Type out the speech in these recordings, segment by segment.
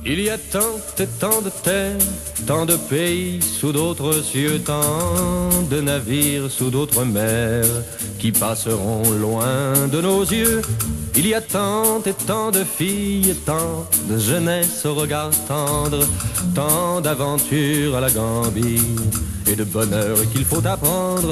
Il y a tant et tant de terres, tant de pays sous d'autres cieux, tant de navires sous d'autres mers qui passeront loin de nos yeux. Il y a tant et tant de filles, tant de jeunesse au regard tendre, tant d'aventures à la gambine et de bonheur qu'il faut apprendre.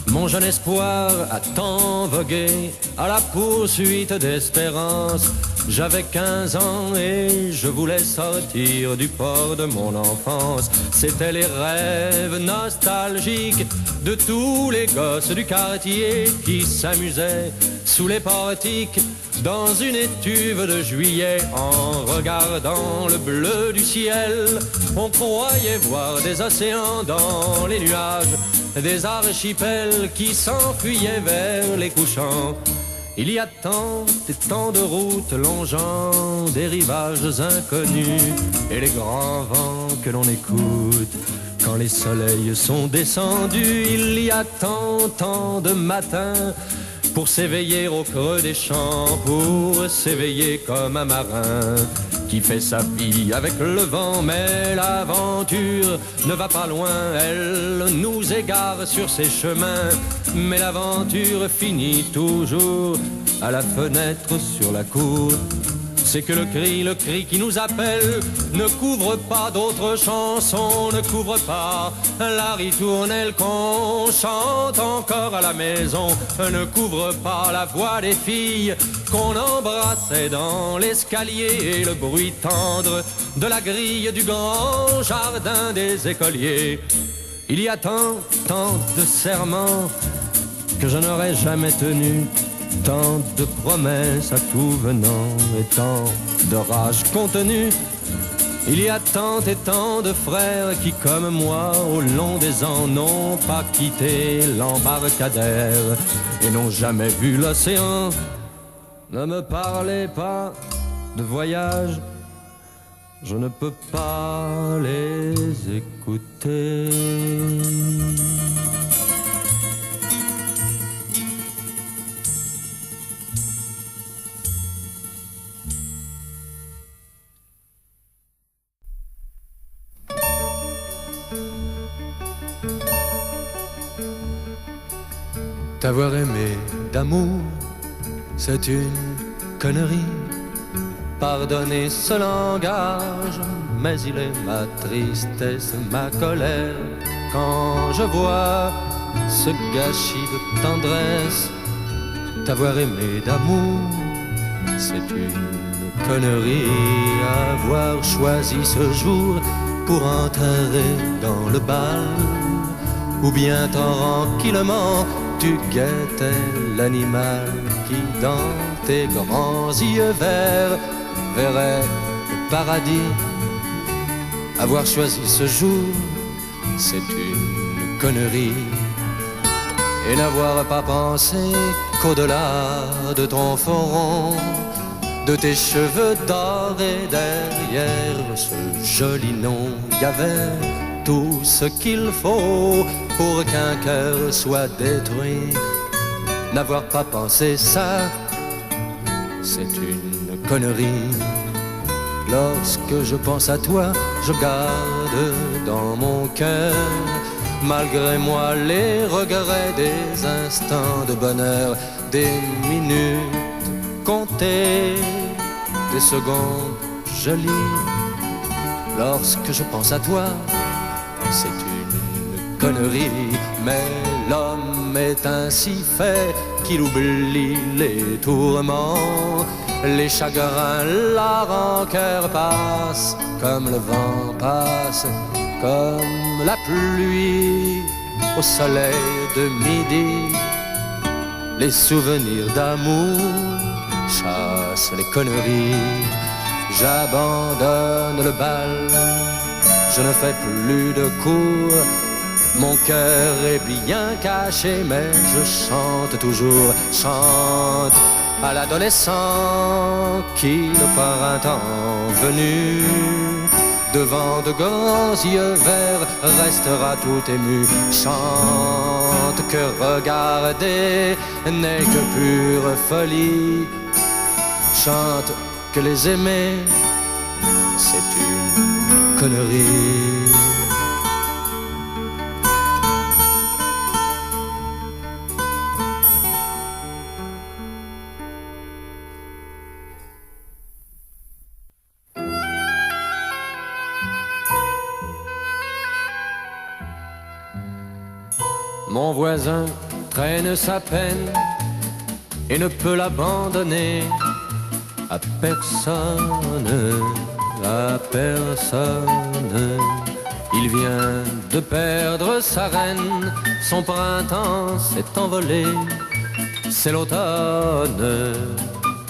Mon jeune espoir a tant vogué à la poursuite d'espérance. J'avais 15 ans et je voulais sortir du port de mon enfance. C'étaient les rêves nostalgiques de tous les gosses du quartier qui s'amusaient sous les portiques dans une étuve de juillet. En regardant le bleu du ciel, on croyait voir des océans dans les nuages, des archipels qui s'enfuyaient vers les couchants. Il y a tant et tant de routes longeant des rivages inconnus et les grands vents que l'on écoute quand les soleils sont descendus. Il y a tant de matins pour s'éveiller au creux des champs, pour s'éveiller comme un marin qui fait sa vie avec le vent. Mais l'aventure ne va pas loin, elle nous égare sur ses chemins. Mais l'aventure finit toujours à la fenêtre sur la cour. C'est que le cri qui nous appelle ne couvre pas d'autres chansons, ne couvre pas la ritournelle qu'on chante encore à la maison, ne couvre pas la voix des filles qu'on embrassait dans l'escalier et le bruit tendre de la grille du grand jardin des écoliers. Il y a tant de serments que je n'aurais jamais tenus, tant de promesses à tout venant et tant de rage contenue. Il y a tant et tant de frères qui, comme moi, au long des ans, n'ont pas quitté l'embarcadère et n'ont jamais vu l'océan. Ne me parlez pas de voyage, je ne peux pas les écouter. T'avoir aimé d'amour, c'est une connerie. Pardonner ce langage, mais il est ma tristesse, ma colère. Quand je vois ce gâchis de tendresse, t'avoir aimé d'amour, c'est une connerie. Avoir choisi ce jour pour entrer dans le bal, ou bien tranquillement tu guettais l'animal qui dans tes grands yeux verts verrait le paradis. Avoir choisi ce jour, c'est une connerie. Et n'avoir pas pensé qu'au-delà de ton front rond, de tes cheveux dorés derrière ce joli nom, y avait tout ce qu'il faut pour qu'un cœur soit détruit. N'avoir pas pensé ça, c'est une connerie. Lorsque je pense à toi, je garde dans mon cœur, malgré moi, les regrets des instants de bonheur, des minutes comptées, des secondes jolies. Lorsque je pense à toi, c'est une connerie, mais l'homme est ainsi fait qu'il oublie les tourments, les chagrins, la rancœur passe comme le vent passe, comme la pluie au soleil de midi. Les souvenirs d'amour chassent les conneries. J'abandonne le bal, je ne fais plus de cours. Mon cœur est bien caché, mais je chante toujours, chante à l'adolescent qui, le printemps venu, devant de grands yeux verts, restera tout ému. Chante que regarder n'est que pure folie. Chante que les aimer, c'est une connerie. Mon voisin traîne sa peine et ne peut l'abandonner à personne, à personne. Il vient de perdre sa reine, son printemps s'est envolé. C'est l'automne,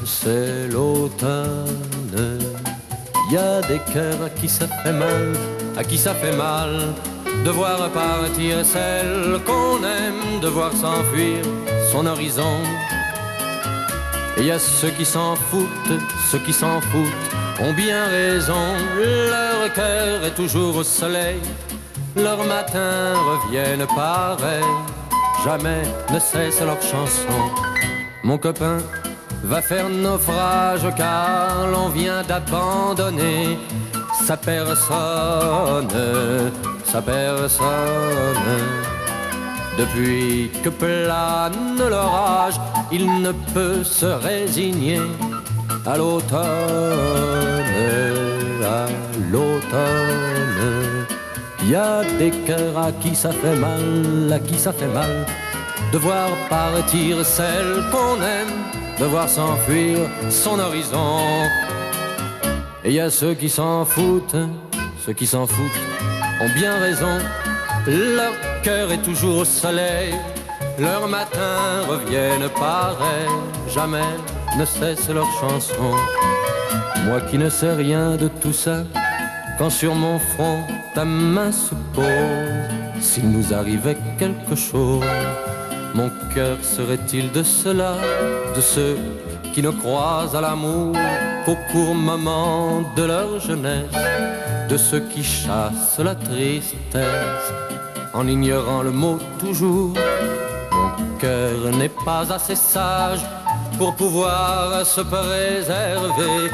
c'est l'automne. Il y a des cœurs à qui ça fait mal, à qui ça fait mal de voir partir celle qu'on aime, de voir s'enfuir son horizon. Et il y a ceux qui s'en foutent, ceux qui s'en foutent ont bien raison. Leur cœur est toujours au soleil, leurs matins reviennent pareils, jamais ne cesse leur chanson. Mon copain va faire naufrage car l'on vient d'abandonner sa personne, sa personne. Depuis que plane l'orage, il ne peut se résigner à l'automne, à l'automne. Il y a des cœurs à qui ça fait mal, à qui ça fait mal de voir partir celle qu'on aime, de voir s'enfuir son horizon. Et il y a ceux qui s'en foutent, ceux qui s'en foutent ont bien raison. Leur cœur est toujours au soleil, leurs matins reviennent pareils, jamais ne cesse leur chanson. Moi qui ne sais rien de tout ça, quand sur mon front ta main se pose, s'il nous arrivait quelque chose, mon cœur serait-il de ceux-là, de ceux qui ne croient à l'amour qu'au court moment de leur jeunesse, de ceux qui chassent la tristesse en ignorant le mot toujours. Mon cœur n'est pas assez sage pour pouvoir se préserver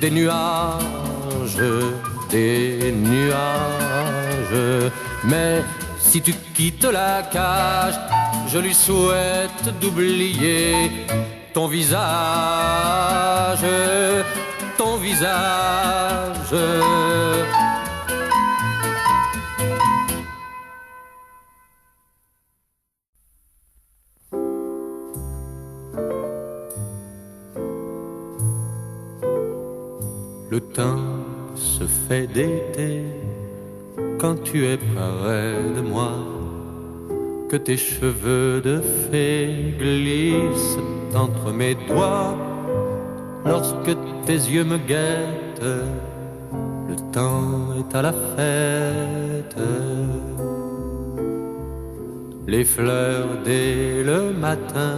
des nuages, des nuages. Mais si tu quittes la cage, je lui souhaite d'oublier ton visage, ton visage. Le temps se fait d'été quand tu es près de moi, que tes cheveux de fée glissent entre mes doigts. Lorsque tes yeux me guettent, le temps est à la fête. Les fleurs dès le matin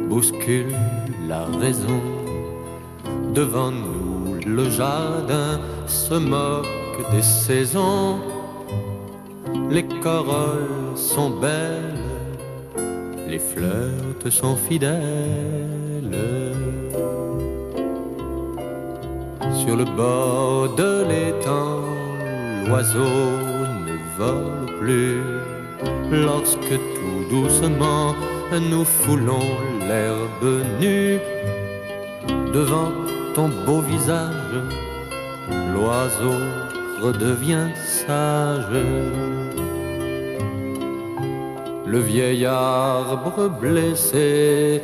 bousculent la raison. Devant nous le jardin se moque des saisons. Les corolles sont belles, les fleurs te sont fidèles. Sur le bord de l'étang, l'oiseau ne vole plus. Lorsque tout doucement nous foulons l'herbe nue, devant ton beau visage, l'oiseau redevient sage. Le vieil arbre blessé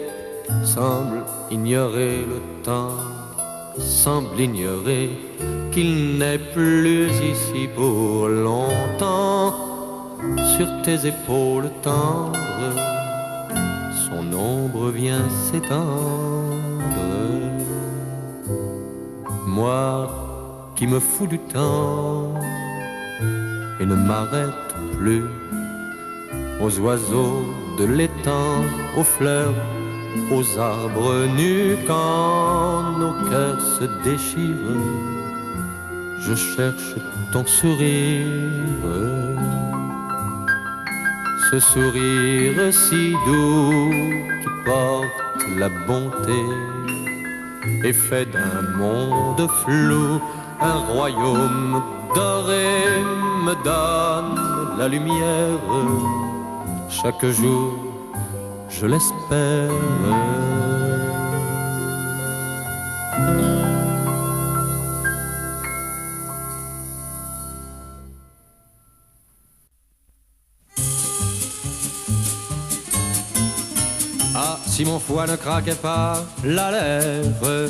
semble ignorer le temps, semble ignorer qu'il n'est plus ici pour longtemps. Sur tes épaules tendres, son ombre vient s'étendre. Moi qui me fous du temps et ne m'arrête plus, aux oiseaux de l'étang, aux fleurs, aux arbres nus, quand nos cœurs se déchirent, je cherche ton sourire. Ce sourire si doux qui porte la bonté et fait d'un monde flou un royaume doré me donne la lumière. Chaque jour, je l'espère. Ah, si mon foie ne craquait pas la lèvre.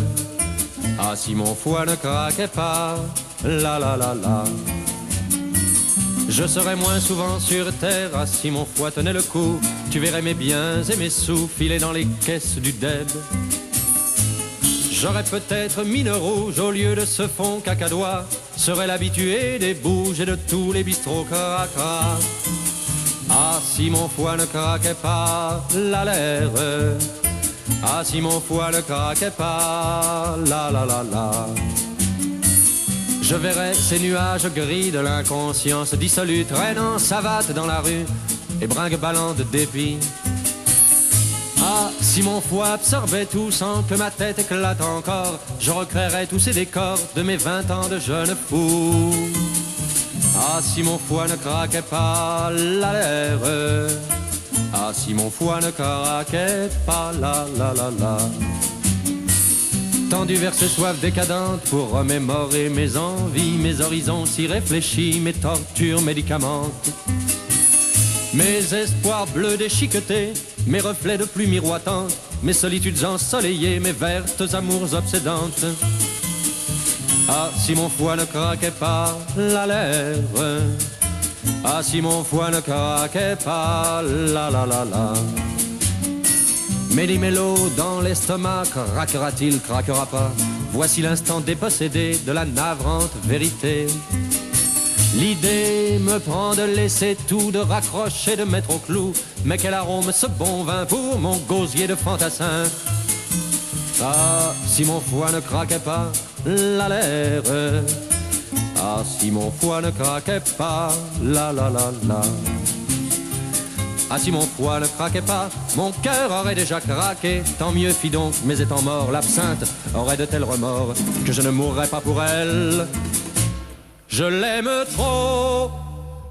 Ah, si mon foie ne craquait pas, la la la la. Je serais moins souvent sur terre. Ah, si mon foie tenait le coup, tu verrais mes biens et mes sous filer dans les caisses du DEB. J'aurais peut-être mine rouge au lieu de ce fond cacadois. Serais l'habitué des bouges et de tous les bistrots cracra. Ah, si mon foie ne craquait pas la lèvre. Ah, si mon foie ne craquait pas, la la la la. Je verrais ces nuages gris de l'inconscience dissolue traînant savate dans la rue et brinque-ballant de dépit. Ah, si mon foie absorbait tout sans que ma tête éclate encore, je recréerais tous ces décors de mes 20 ans de jeune fou. Ah, si mon foie ne craquait pas la lèvre. Ah, si mon foie ne craquait pas, la la la la. Tendu vers ces soifs décadentes pour remémorer mes envies, mes horizons si réfléchis, mes tortures médicamentes, mes espoirs bleus déchiquetés, mes reflets de pluie miroitantes, mes solitudes ensoleillées, mes vertes amours obsédantes. Ah, si mon foie ne craquait pas la lèvre. Ah, si mon foie ne craquait pas, la la la la. Méli-mélo dans l'estomac, craquera-t-il, craquera pas? Voici l'instant dépossédé de la navrante vérité. L'idée me prend de laisser tout, de raccrocher, de mettre au clou. Mais quel arôme ce bon vin pour mon gosier de fantassin. Ah, si mon foie ne craquait pas la lèvre. Ah, si mon foie ne craquait pas, la la la la. Ah, si mon foie ne craquait pas, mon cœur aurait déjà craqué. Tant mieux, fi donc, mais étant mort, l'absinthe aurait de tels remords que je ne mourrais pas pour elle. Je l'aime trop,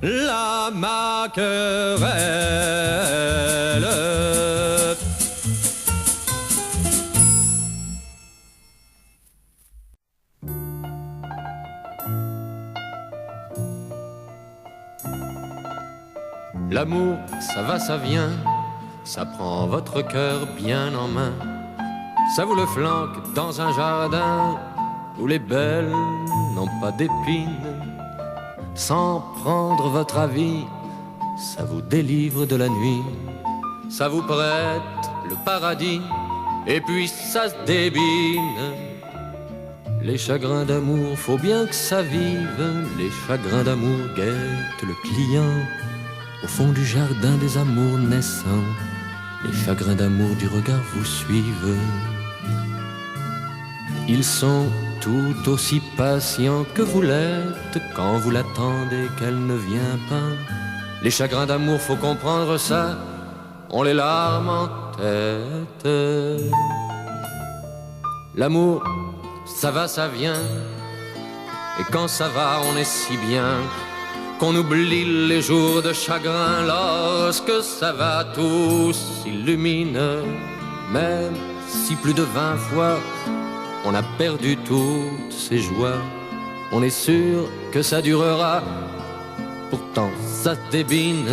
la maquerelle. L'amour, ça va, ça vient, ça prend votre cœur bien en main. Ça vous le flanque dans un jardin où les belles n'ont pas d'épines. Sans prendre votre avis, ça vous délivre de la nuit. Ça vous prête le paradis et puis ça se débine. Les chagrins d'amour, faut bien que ça vive. Les chagrins d'amour guettent le client au fond du jardin des amours naissants. Les chagrins d'amour du regard vous suivent. Ils sont tout aussi patients que vous l'êtes quand vous l'attendez qu'elle ne vient pas. Les chagrins d'amour, faut comprendre ça, ont les larmes en tête. L'amour, ça va, ça vient, et quand ça va, on est si bien qu'on oublie les jours de chagrin. Lorsque ça va, tout s'illumine. Même si plus de 20 fois on a perdu toutes ces joies, on est sûr que ça durera, pourtant ça se débine.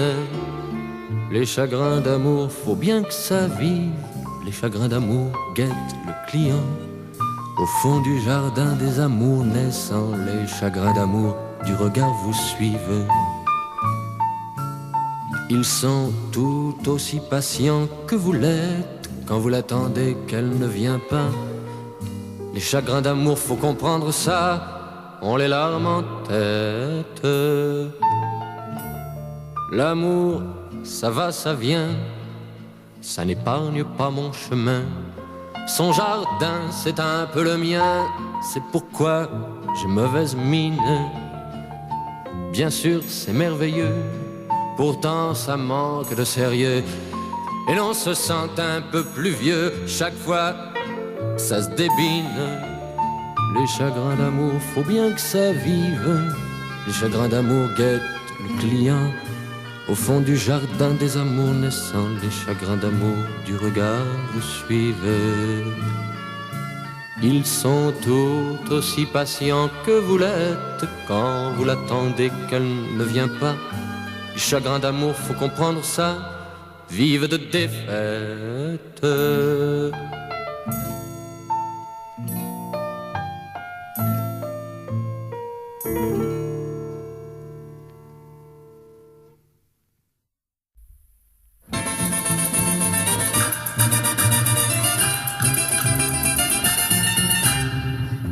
Les chagrins d'amour, faut bien que ça vive. Les chagrins d'amour guettent le client au fond du jardin des amours naissants. Les chagrins d'amour du regard vous suivent. Ils sont tout aussi patients que vous l'êtes quand vous l'attendez qu'elle ne vient pas. Les chagrins d'amour, faut comprendre ça, ont les larmes en tête. L'amour, ça va, ça vient, ça n'épargne pas mon chemin. Son jardin, c'est un peu le mien, c'est pourquoi j'ai mauvaise mine. Bien sûr, c'est merveilleux, pourtant ça manque de sérieux. Et l'on se sent un peu plus vieux chaque fois ça se débine. Les chagrins d'amour, faut bien que ça vive. Les chagrins d'amour guettent le client au fond du jardin des amours naissants. Les chagrins d'amour du regard vous suivez. Ils sont tout aussi patients que vous l'êtes quand vous l'attendez qu'elle ne vient pas. Les chagrins d'amour, faut comprendre ça, vivent de défaite.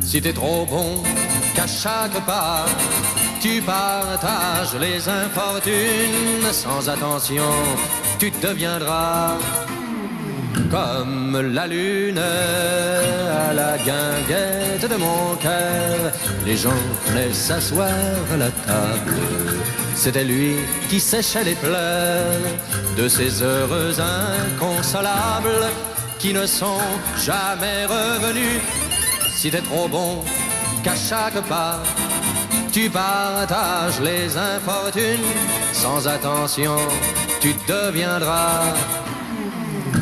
Si t'es trop bon qu'à chaque pas tu partages les infortunes sans attention, tu deviendras comme la lune à la guinguette de mon cœur. Les gens venaient s'asseoir à la table. C'était lui qui séchait les pleurs de ces heureux inconsolables qui ne sont jamais revenus. Si t'es trop bon qu'à chaque pas tu partages les infortunes sans attention, tu deviendras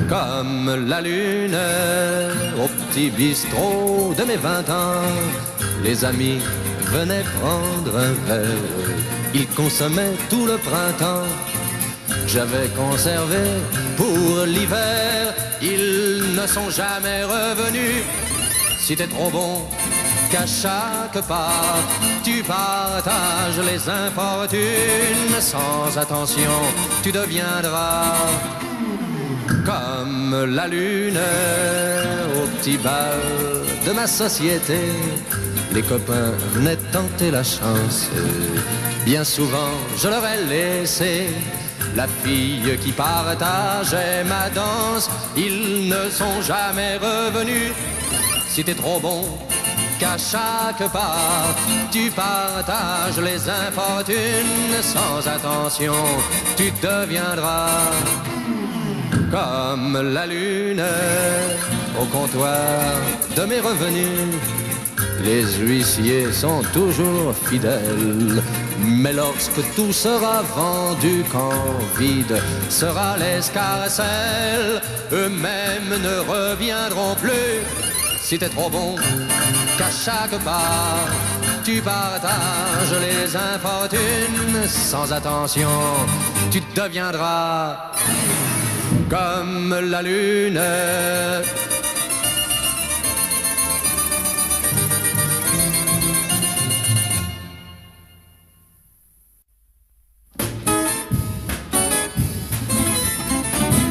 comme la lune au petit bistrot de mes 20 ans. Les amis venaient prendre un verre, ils consommaient tout le printemps. J'avais conservé pour l'hiver, ils ne sont jamais revenus. Si t'es trop bon qu'à chaque pas tu partages les infortunes sans attention, tu deviendras comme la lune au petit bal de ma société. Les copains venaient tenter la chance. Bien souvent je leur ai laissé la fille qui partageait ma danse. Ils ne sont jamais revenus. Si t'es trop bon qu'à chaque pas tu partages les infortunes sans attention, tu deviendras comme la lune au comptoir de mes revenus. Les huissiers sont toujours fidèles, mais lorsque tout sera vendu, quand vide sera l'escarcelle, eux-mêmes ne reviendront plus. Si t'es trop bon qu'à chaque pas tu partages les infortunes sans attention, tu deviendras comme la lune.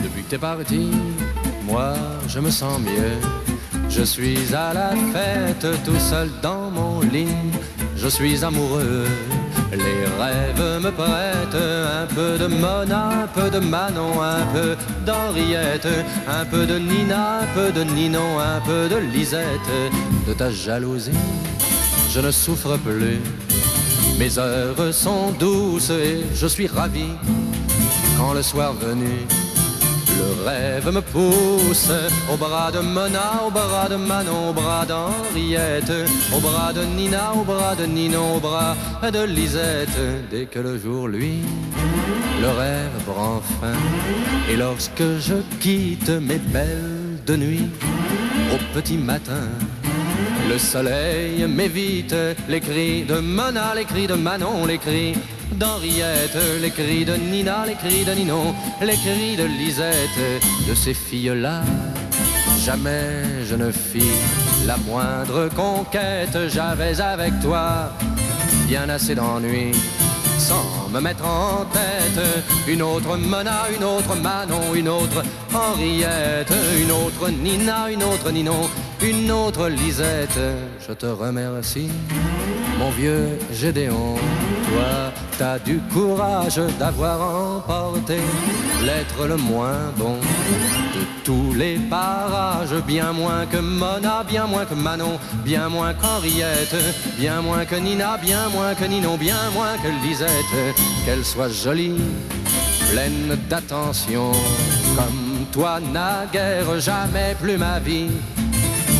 Depuis que t'es parti, moi je me sens mieux. Je suis à la fête tout seul dans mon lit. Je suis amoureux, les rêves me prêtent un peu de Mona, un peu de Manon, un peu d'Henriette, un peu de Nina, un peu de Ninon, un peu de Lisette. De ta jalousie, je ne souffre plus. Mes heures sont douces et je suis ravi quand le soir venu, le rêve me pousse au bras de Mona, au bras de Manon, au bras d'Henriette, au bras de Nina, au bras de Ninon, au bras de Lisette. Dès que le jour, lui, le rêve prend fin, et lorsque je quitte mes belles de nuit, au petit matin, le soleil m'évite les cris de Mona, les cris de Manon, les cris d'Henriette, les cris de Nina, les cris de Ninon, les cris de Lisette. De ces filles-là, jamais je ne fis la moindre conquête. J'avais avec toi bien assez d'ennuis, sans me mettre en tête une autre Mona, une autre Manon, une autre Henriette, une autre Nina, une autre Ninon, une autre Lisette. Je te remercie, mon vieux Gédéon. Toi, t'as du courage d'avoir emporté l'être le moins bon de tous les parages. Bien moins que Mona, bien moins que Manon, bien moins qu'Henriette, bien moins que Nina, bien moins que Ninon, bien moins que Lisette. Qu'elle soit jolie, pleine d'attention, comme toi naguère jamais plus ma vie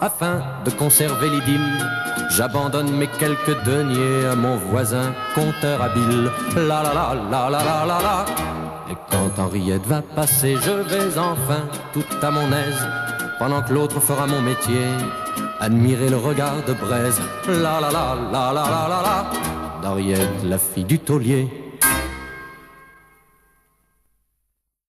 afin de conserver l'idylle. J'abandonne mes quelques deniers à mon voisin, compteur habile. La la la la la la la la. Et quand Henriette va passer, je vais enfin, tout à mon aise, pendant que l'autre fera mon métier, admirer le regard de braise. La la la la la la la la. d'Henriette, la fille du taulier.